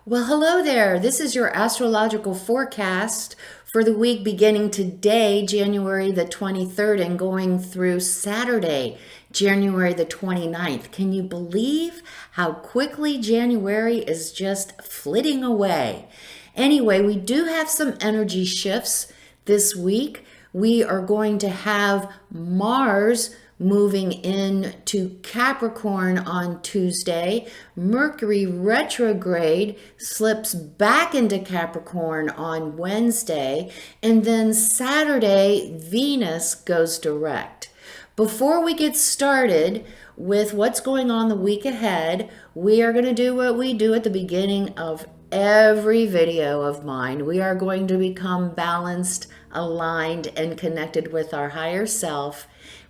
Well, hello there. This is your astrological forecast for the week beginning today, January the 23rd, and going through Saturday, January the 29th. Can you believe how quickly January is just flitting away? Anyway, we do have some energy shifts this week. We are going to have Mars moving into Capricorn on Tuesday. Mercury retrograde slips back into Capricorn on Wednesday. And then Saturday, Venus goes direct. Before we get started with what's going on the week ahead, we are going to do what we do at the beginning of every video of mine. We are going to become balanced, aligned, and connected with our higher self.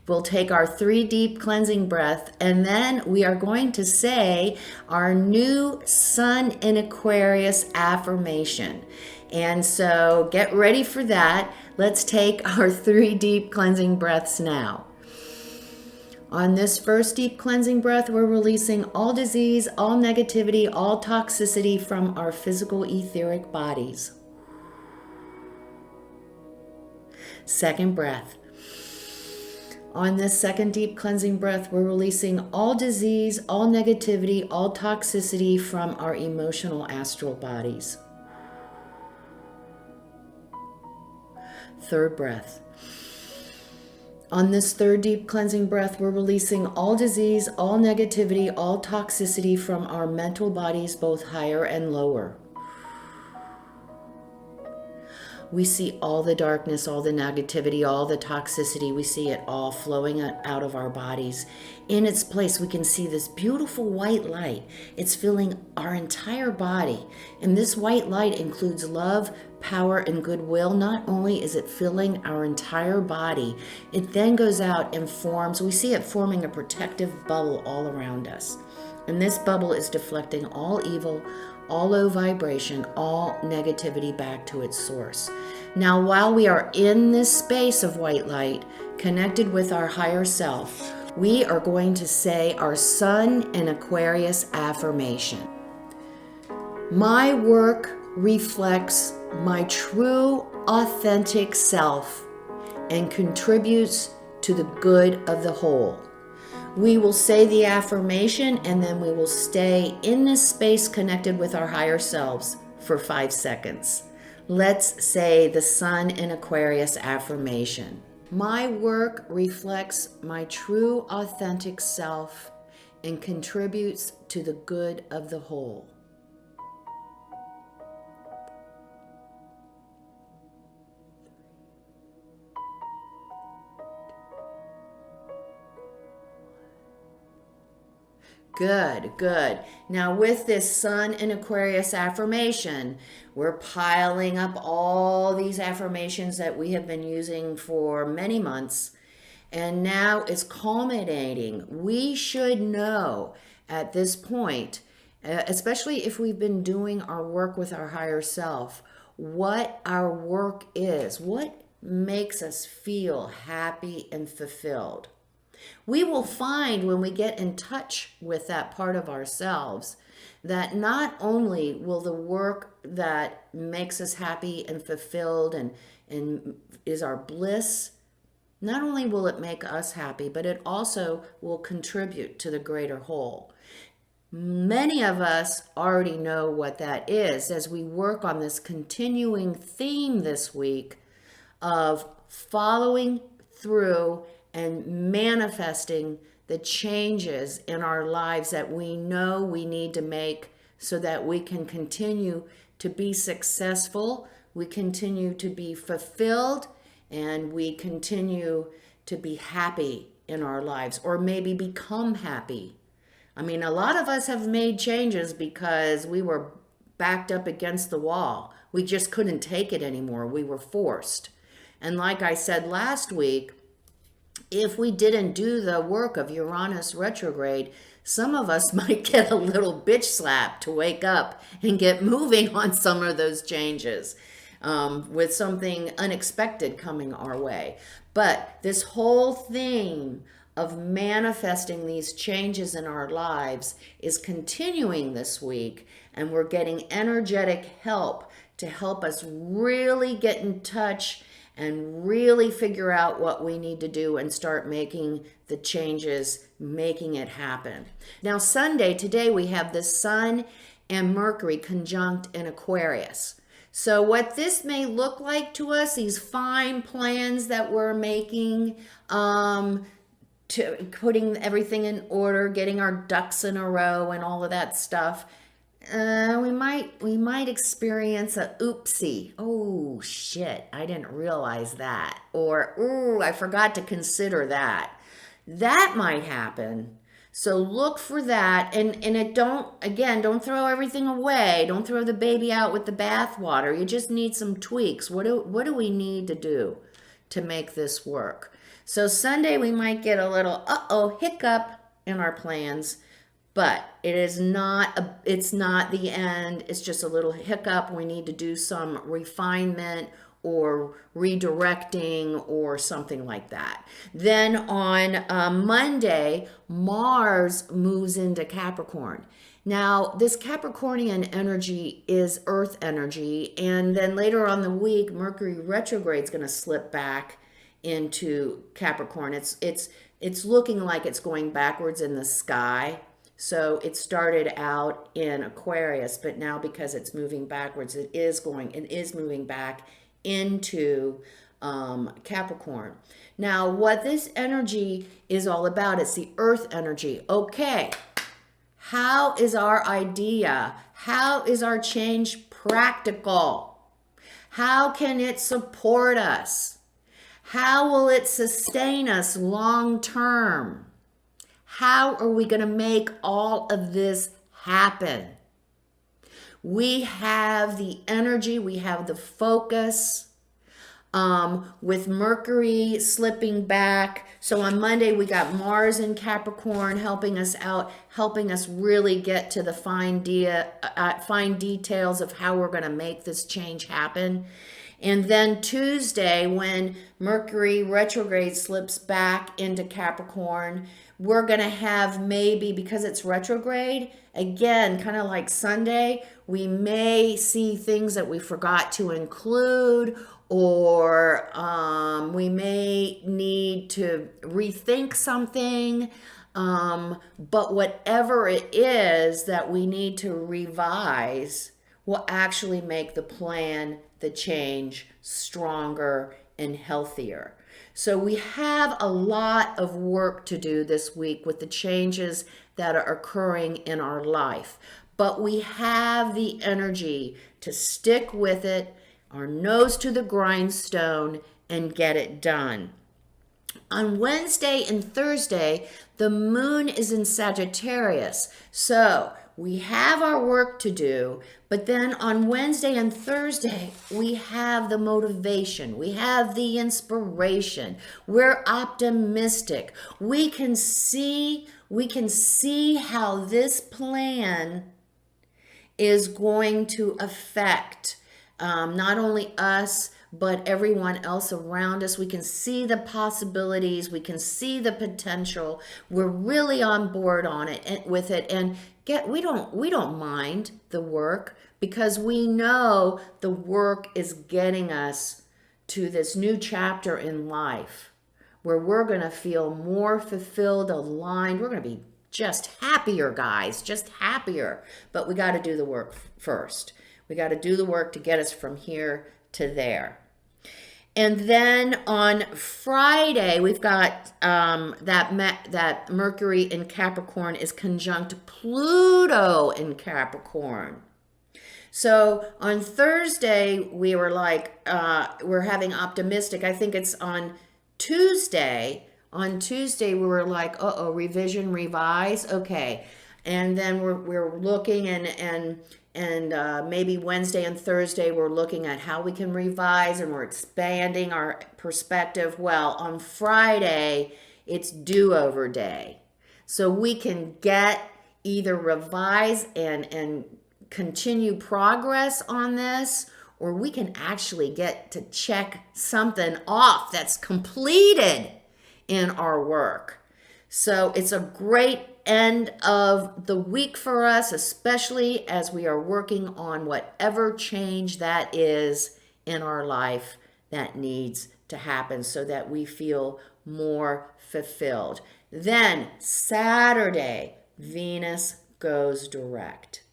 We'll take our 3 deep cleansing breath, and then we are going to say our new Sun in Aquarius affirmation. And so get ready for that. Let's take our 3 deep cleansing breaths now. On this first deep cleansing breath, we're releasing all disease, all negativity, all toxicity from our physical etheric bodies. Second breath. On this second deep cleansing breath, we're releasing all disease, all negativity, all toxicity from our emotional astral bodies. Third breath. On this third deep cleansing breath, we're releasing all disease, all negativity, all toxicity from our mental bodies, both higher and lower. We see all the darkness, all the negativity, all the toxicity. We see it all flowing out of our bodies. In its place, we can see this beautiful white light. It's filling our entire body. And this white light includes love, power, and goodwill. Not only is it filling our entire body, it then goes out and forms, we see it forming a protective bubble all around us. And this bubble is deflecting all evil, all low vibration, all negativity back to its source. Now, while we are in this space of white light, connected with our higher self, we are going to say our Sun in Aquarius affirmation. My work reflects my true, authentic self and contributes to the good of the whole. We will say the affirmation and then we will stay in this space connected with our higher selves for 5 seconds. Let's say the Sun in Aquarius affirmation. My work reflects my true, authentic self and contributes to the good of the whole. Good, good. Now with this Sun in Aquarius affirmation, we're piling up all these affirmations that we have been using for many months, and now it's culminating. We should know at this point, especially if we've been doing our work with our higher self, what our work is, what makes us feel happy and fulfilled. We will find when we get in touch with that part of ourselves that not only will the work that makes us happy and fulfilled and is our bliss, not only will it make us happy, but it also will contribute to the greater whole. Many of us already know what that is as we work on this continuing theme this week of following through and manifesting the changes in our lives that we know we need to make so that we can continue to be successful, we continue to be fulfilled, and we continue to be happy in our lives, or maybe become happy. I mean, a lot of us have made changes because we were backed up against the wall. We just couldn't take it anymore. We were forced. And like I said last week, if we didn't do the work of Uranus retrograde, some of us might get a little bitch slap to wake up and get moving on some of those changes with something unexpected coming our way. But this whole theme of manifesting these changes in our lives is continuing this week, and we're getting energetic help to help us really get in touch and really figure out what we need to do and start making the changes, making it happen. Now, Sunday, today, we have the Sun and Mercury conjunct in Aquarius. So what this may look like to us, these fine plans that we're making, to putting everything in order, getting our ducks in a row and all of that stuff, we might experience a oopsie. Oh shit, I didn't realize that. Or, ooh, I forgot to consider that. That might happen. So look for that, and don't throw everything away. Don't throw the baby out with the bathwater. You just need some tweaks. What do we need to do to make this work? So Sunday we might get a little hiccup in our plans, but it's not the end. It's just a little hiccup. We need to do some refinement or redirecting or something like that. Then on Monday, Mars moves into Capricorn. Now, this Capricornian energy is Earth energy, and then later on the week, Mercury retrograde is going to slip back into Capricorn. It's looking like it's going backwards in the sky. So it started out in Aquarius, but now because it's moving backwards, it is moving back into Capricorn. Now, what this energy is all about, it's the Earth energy. Okay, how is our idea? How is our change practical? How can it support us? How will it sustain us long term? How are we going to make all of this happen? We have the energy, we have the focus, with Mercury slipping back. So on Monday, we got Mars in Capricorn helping us out, helping us really get to the fine details of how we're going to make this change happen. And then Tuesday, when Mercury retrograde slips back into Capricorn, we're going to have, maybe because it's retrograde, again, kind of like Sunday, we may see things that we forgot to include, or we may need to rethink something. But whatever it is that we need to revise will actually make the plan, the change, stronger and healthier. So we have a lot of work to do this week with the changes that are occurring in our life. But we have the energy to stick with it, our nose to the grindstone, and get it done. On Wednesday and Thursday, the moon is in Sagittarius. So we have our work to do, but then on Wednesday and Thursday, we have the motivation, we have the inspiration, we're optimistic. We can see how this plan is going to affect not only us, but everyone else around us. We can see the possibilities, we can see the potential. We're really on board on it and with it, and we don't mind the work, because we know the work is getting us to this new chapter in life where we're going to feel more fulfilled, aligned. We're going to be just happier, guys, just happier. But we got to do the work first. We got to do the work to get us from here to there. And then on Friday, we've got that Mercury in Capricorn is conjunct Pluto in Capricorn. So on Thursday, we were like, we're having optimistic. I think it's on Tuesday. On Tuesday, we were like, revision, revise. Okay. And then we're looking and maybe Wednesday and Thursday, we're looking at how we can revise, and we're expanding our perspective. Well, on Friday, it's do-over day. So we can either revise and continue progress on this, or we can actually get to check something off that's completed in our work. So it's a great end of the week for us, especially as we are working on whatever change that is in our life that needs to happen so that we feel more fulfilled. Then Saturday, Venus goes direct.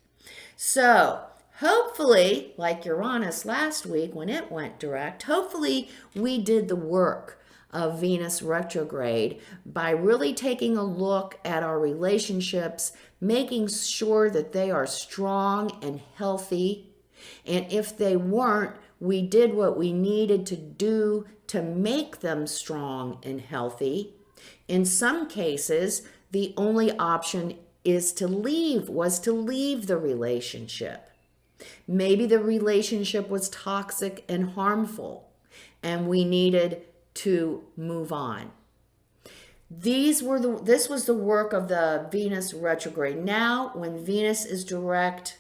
So hopefully, like Uranus last week when it went direct, hopefully we did the work of Venus retrograde by really taking a look at our relationships, making sure that they are strong and healthy. And if they weren't, we did what we needed to do to make them strong and healthy. In some cases, the only option was to leave the relationship. Maybe the relationship was toxic and harmful, and we needed to move on. This was the work of the Venus retrograde. Now, when Venus is direct,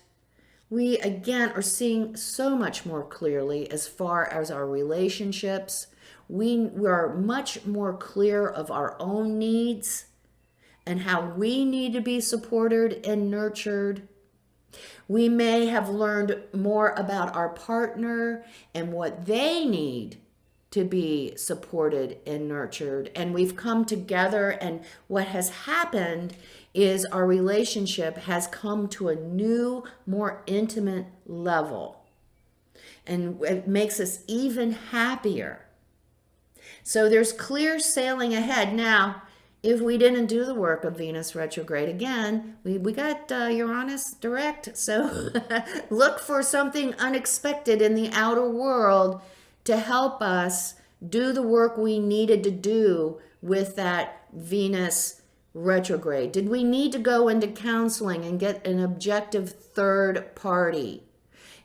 we again are seeing so much more clearly as far as our relationships. We are much more clear of our own needs and how we need to be supported and nurtured. We may have learned more about our partner and what they need to be supported and nurtured. And we've come together, and what has happened is our relationship has come to a new, more intimate level. And it makes us even happier. So there's clear sailing ahead. Now, if we didn't do the work of Venus retrograde again, we got Uranus direct. So look for something unexpected in the outer world to help us do the work we needed to do with that Venus retrograde. Did we need to go into counseling and get an objective third party?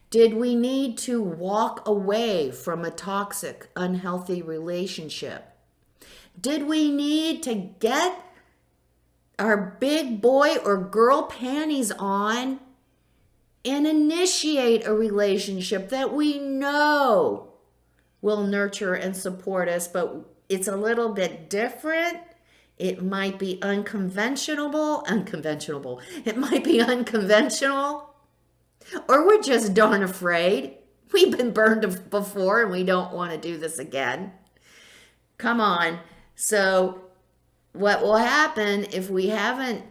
Did we need to walk away from a toxic, unhealthy relationship? Did we need to get our big boy or girl panties on and initiate a relationship that we know will nurture and support us, but it's a little bit different? It might be unconventional. It might be unconventional. Or we're just darn afraid. We've been burned before and we don't want to do this again. Come on. So what will happen if we haven't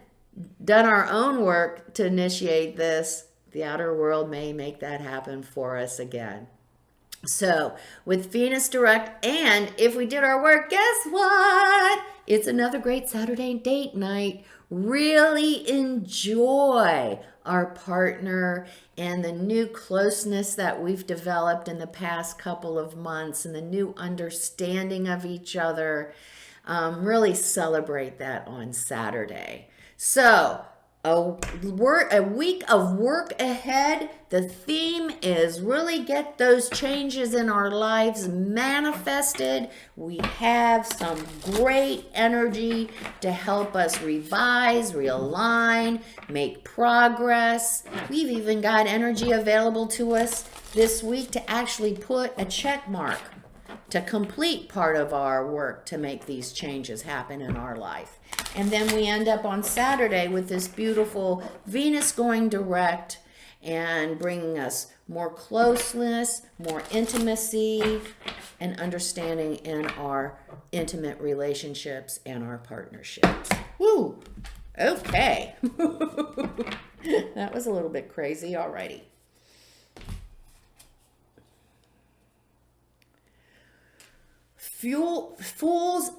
done our own work to initiate this? The outer world may make that happen for us again. So with Venus direct, and if we did our work, guess what? It's another great Saturday date night. Really enjoy our partner and the new closeness that we've developed in the past couple of months and the new understanding of each other. Really celebrate that on Saturday. So a week of work ahead. The theme is really get those changes in our lives manifested. We have some great energy to help us revise, realign, make progress. We've even got energy available to us this week to actually put a check mark to complete part of our work to make these changes happen in our life. And then we end up on Saturday with this beautiful Venus going direct and bringing us more closeness, more intimacy, and understanding in our intimate relationships and our partnerships. Woo! Okay. That was a little bit crazy. Alrighty. Fool's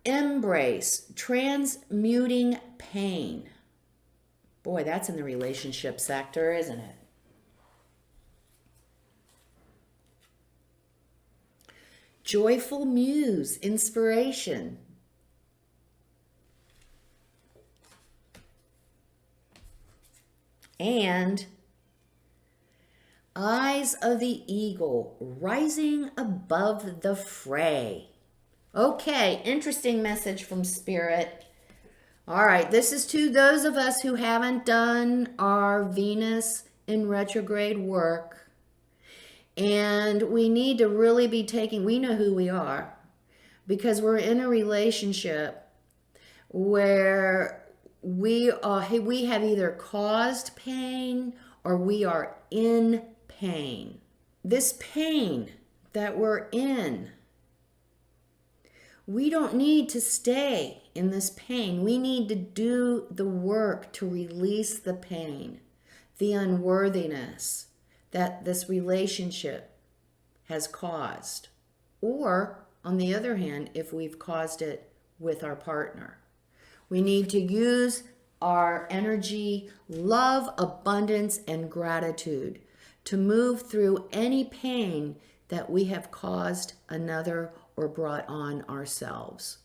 embrace, transmuting pain. Boy, that's in the relationship sector, isn't it? Joyful muse, inspiration. And eyes of the eagle, rising above the fray. Okay, interesting message from Spirit. All right, this is to those of us who haven't done our Venus in retrograde work. And we need to really be we know who we are, because we're in a relationship where we have either caused pain or we are in pain. This pain that we're in, we don't need to stay in this pain. We need to do the work to release the pain, the unworthiness that this relationship has caused. Or, on the other hand, if we've caused it with our partner. We need to use our energy, love, abundance, and gratitude to move through any pain that we have caused another or brought on ourselves.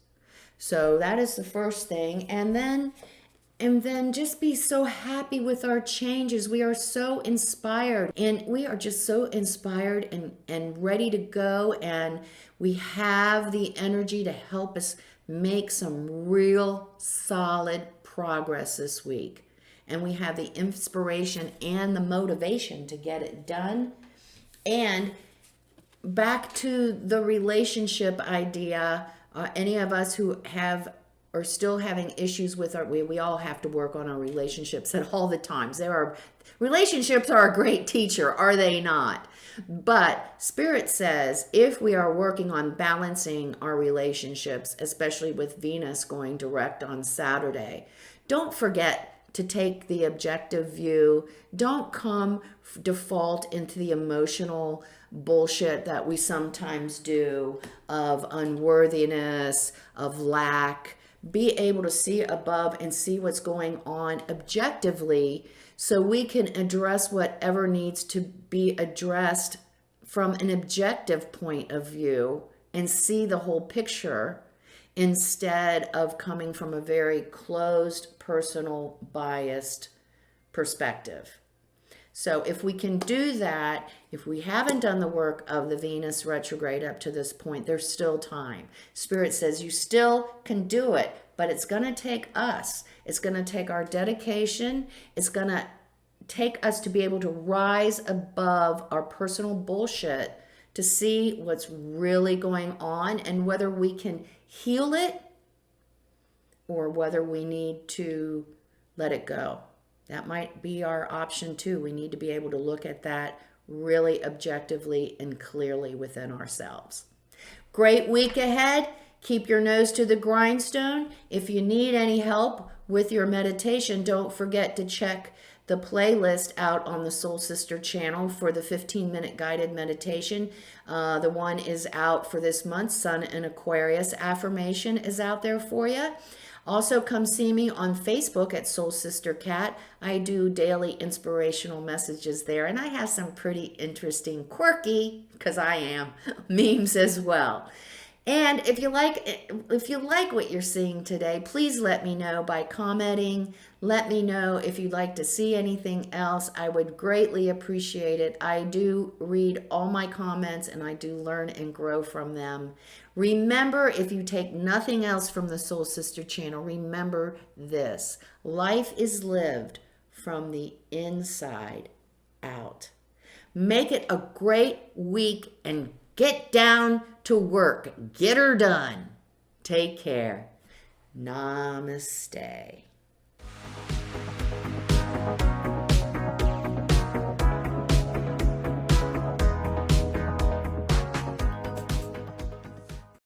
So that is the first thing. And then just be so happy with our changes. We are so inspired, and we are just so inspired and ready to go. And we have the energy to help us make some real solid progress this week. And we have the inspiration and the motivation to get it done. And back to the relationship idea, any of us who are still having issues with we all have to work on our relationships at all the times. Relationships are a great teacher, are they not? But Spirit says if we are working on balancing our relationships, especially with Venus going direct on Saturday, don't forget to take the objective view. Don't default into the emotional bullshit that we sometimes do of unworthiness, of lack. Be able to see above and see what's going on objectively so we can address whatever needs to be addressed from an objective point of view and see the whole picture instead of coming from a very closed, personal, biased perspective. So if we can do that, if we haven't done the work of the Venus retrograde up to this point, there's still time. Spirit says you still can do it, but it's going to take us. It's going to take our dedication. It's going to take us to be able to rise above our personal bullshit to see what's really going on and whether we can heal it or whether we need to let it go. That might be our option too. We need to be able to look at that really objectively and clearly within ourselves. Great week ahead. Keep your nose to the grindstone. If you need any help with your meditation, don't forget to check the playlist out on the Soul Sister channel for the 15-minute guided meditation. The one is out for this month. Sun and Aquarius Affirmation is out there for you. Also, come see me on Facebook at Soul Sister Cat. I do daily inspirational messages there, and I have some pretty interesting, quirky, because I am, memes as well. And if you like what you're seeing today, please let me know by commenting. Let me know if you'd like to see anything else. I would greatly appreciate it. I do read all my comments and I do learn and grow from them. Remember, if you take nothing else from the Soul Sister channel, remember this. Life is lived from the inside out. Make it a great week and get down to work. Get her done. Take care. Namaste.